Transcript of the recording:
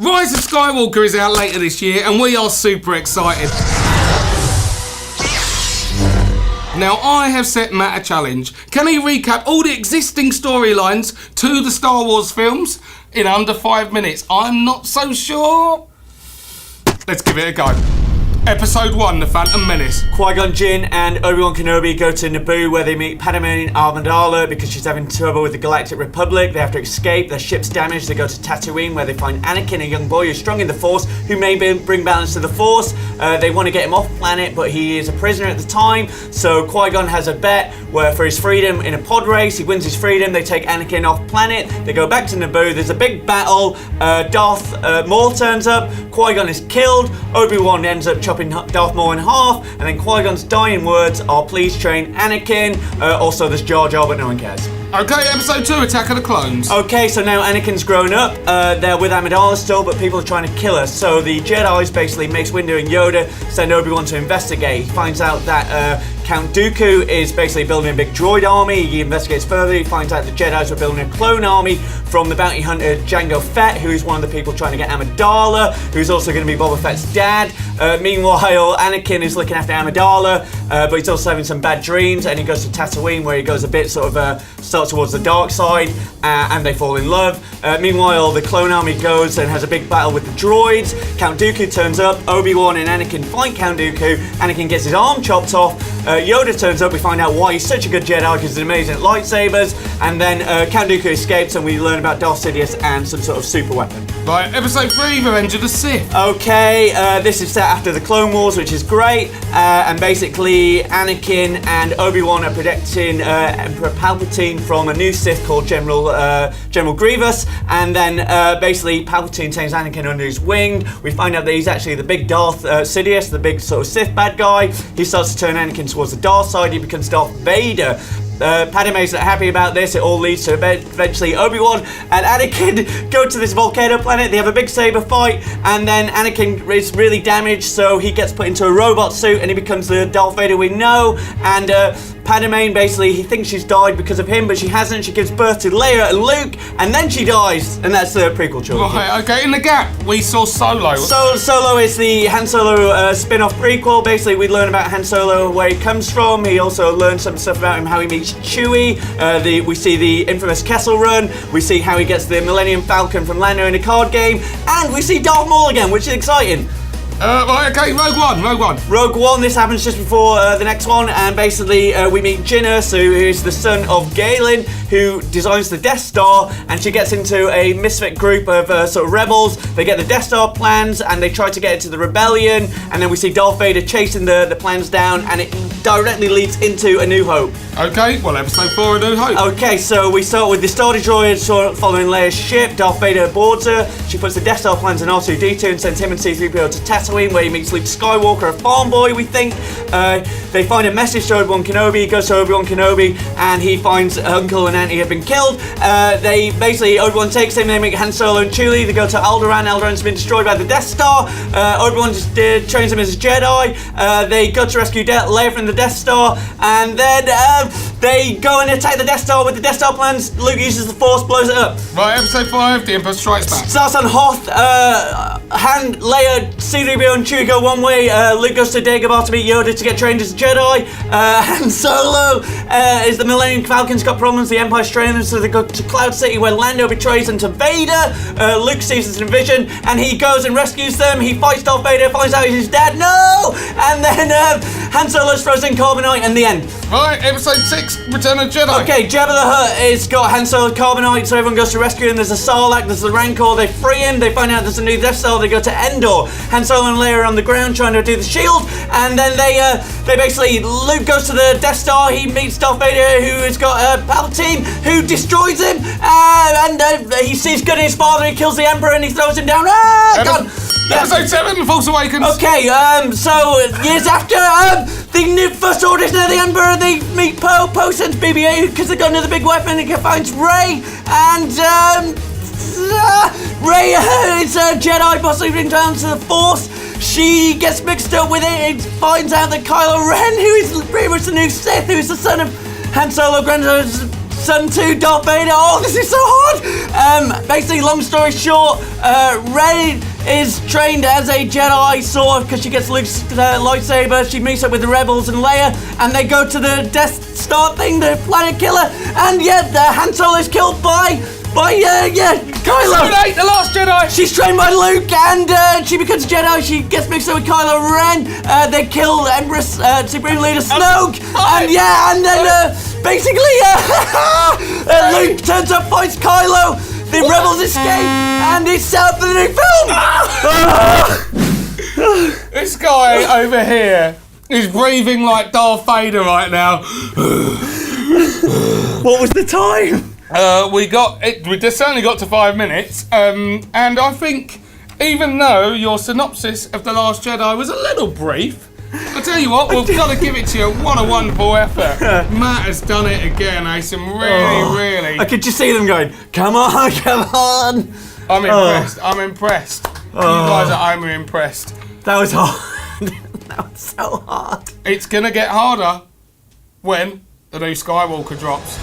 Rise of Skywalker is out later this year and we are super excited. Now, I have set Matt a challenge. Can he recap all the existing storylines to the Star Wars films in under 5 minutes? I'm not so sure. Let's give it a go. Episode 1, The Phantom Menace. Qui-Gon Jinn and Obi-Wan Kenobi go to Naboo where they meet Padme Amidala because she's having trouble with the Galactic Republic. They have to escape, their ship's damaged. They go to Tatooine where they find Anakin, a young boy who's strong in the Force, who may bring balance to the Force. They want to get him off planet, but he is a prisoner at the time. So Qui-Gon has a bet where for his freedom in a pod race, he wins his freedom. They take Anakin off planet. They go back to Naboo. There's a big battle. Darth Maul turns up. Qui-Gon is killed. Obi-Wan ends up chopping Darth Maul in half, and then Qui-Gon's dying words are, "Please train Anakin." Also, there's Jar Jar, but no one cares. Okay, episode 2, Attack of the Clones. Okay, so now Anakin's grown up. They're with Amidala still, but people are trying to kill her. So the Jedi's basically Mace Windu and Yoda send Obi-Wan to investigate. He finds out that Count Dooku is basically building a big droid army. He investigates further. He finds out the Jedi's were building a clone army from the bounty hunter Jango Fett, who is one of the people trying to get Amidala, who's also going to be Boba Fett's dad. Meanwhile, Anakin is looking after Amidala, but he's also having some bad dreams, and he goes to Tatooine where he goes a bit sort of starts towards the dark side, and they fall in love. Meanwhile, the clone army goes and has a big battle with the droids. Count Dooku turns up. Obi-Wan and Anakin fight Count Dooku. Anakin gets his arm chopped off. Yoda turns up. We find out why he's such a good Jedi because he's amazing at lightsabers. And then Count Dooku escapes, and we learn about Darth Sidious and some sort of super weapon. Right, episode 3, Revenge of the Sith. Okay, this is set after the Clone Wars, which is great. And basically, Anakin and Obi-Wan are protecting Emperor Palpatine from a new Sith called General Grievous. And then basically, Palpatine takes Anakin under his wing. We find out that he's actually the big Darth Sidious, the big sort of Sith bad guy. He starts to turn Anakin towards the dark side. He becomes Darth Vader. Padme's not happy about this. It all leads to eventually Obi-Wan and Anakin go to this volcano planet. They have a big saber fight, and then Anakin is really damaged, so he gets put into a robot suit and he becomes the Darth Vader we know. And Padme basically, he thinks she's died because of him, but she hasn't. She gives birth to Leia and Luke, and then she dies, and that's the prequel trilogy. Right, okay, in the gap, we saw Solo. Solo is the Han Solo spin-off prequel. Basically, we learn about Han Solo, where he comes from. He also learns some stuff about him, how he meets Chewie. We see the infamous Kessel Run. We see how he gets the Millennium Falcon from Lando in a card game, and we see Darth Maul again, which is exciting. Right, okay, Rogue One, this happens just before the next one, and basically we meet Jyn Erso, who is the son of Galen, who designs the Death Star, and she gets into a misfit group of sort of rebels. They get the Death Star plans, and they try to get it to the rebellion, and then we see Darth Vader chasing the plans down, and it directly leads into A New Hope. Okay, well, episode 4, A New Hope. Okay, so we start with the Star Destroyer following Leia's ship. Darth Vader boards her. She puts the Death Star plans in R2-D2 and sends him and C-3PO to Tatooine, where he meets Luke Skywalker, a farm boy, we think. They find a message to Obi-Wan Kenobi. He goes to Obi-Wan Kenobi, and he finds Uncle and Auntie have been killed. Obi-Wan takes him. They meet Han Solo and Chewie. They go to Alderaan. Alderan's been destroyed by the Death Star. Obi-Wan just trains him as a Jedi. They go to rescue Leia from the Death Star, and then they go and attack the Death Star with the Death Star plans. Luke uses the Force, blows it up. Right, episode 5, The Emperor Strikes Back. Starts on Hoth. Han, Leia, C-3PO and Chewie go one way. Luke goes to Dagobah to meet Yoda to get trained as a Jedi. Han Solo is the Millennium Falcon's got problems. The Empire's training them, so they go to Cloud City where Lando betrays them to Vader. Luke sees this in a vision, and he goes and rescues them. He fights Darth Vader, finds out he's his dad. No! And then Han Solo's frozen carbonite, and the end. Right, episode 6, Return of the Jedi. Okay, Jabba the Hutt has got Han Solo carbonite, so everyone goes to rescue him. There's a Sarlacc, there's the Rancor. They free him. They find out there's a new Death Star. They go to Endor. Han Solo and Leia are on the ground trying to do the shield, and then they basically, Luke goes to the Death Star. He meets Darth Vader, who has got Palpatine, who destroys him, and he sees good in his father. He kills the Emperor and he throws him down. God. Episode 7, Force Awakens. Okay, so years after the new First Order is now the Emperor, they meet Poe. Poe sends BB-8 because they got another big weapon. He finds Rey, and Rey is a Jedi, possibly bring down to the Force. She gets mixed up with it and finds out that Kylo Ren, who is pretty much the new Sith, who is the son of Han Solo, son to Darth Vader. Oh, this is so hard. Basically, long story short, Rey is trained as a Jedi sword because she gets Luke's lightsaber. She meets up with the rebels and Leia, and they go to the Death Star thing, the planet killer, and Han Solo is killed by Kylo. VIII, the Last Jedi. She's trained by Luke, and she becomes a Jedi. She gets mixed up with Kylo Ren. They kill Empress Supreme Leader Snoke, and then basically Luke turns up, fights Kylo. The rebels escape, and it's set up for the new film. This guy over here is breathing like Darth Vader right now. What was the time? We just certainly got to 5 minutes, and I think even though your synopsis of The Last Jedi was a little brief, I tell you what, we've got to give it to you. What a wonderful effort. Matt has done it again, Asim. Really. I could just see them going, come on, come on. I'm impressed. I'm impressed. You guys at home are impressed. That was hard. That was so hard. It's going to get harder when the new Skywalker drops.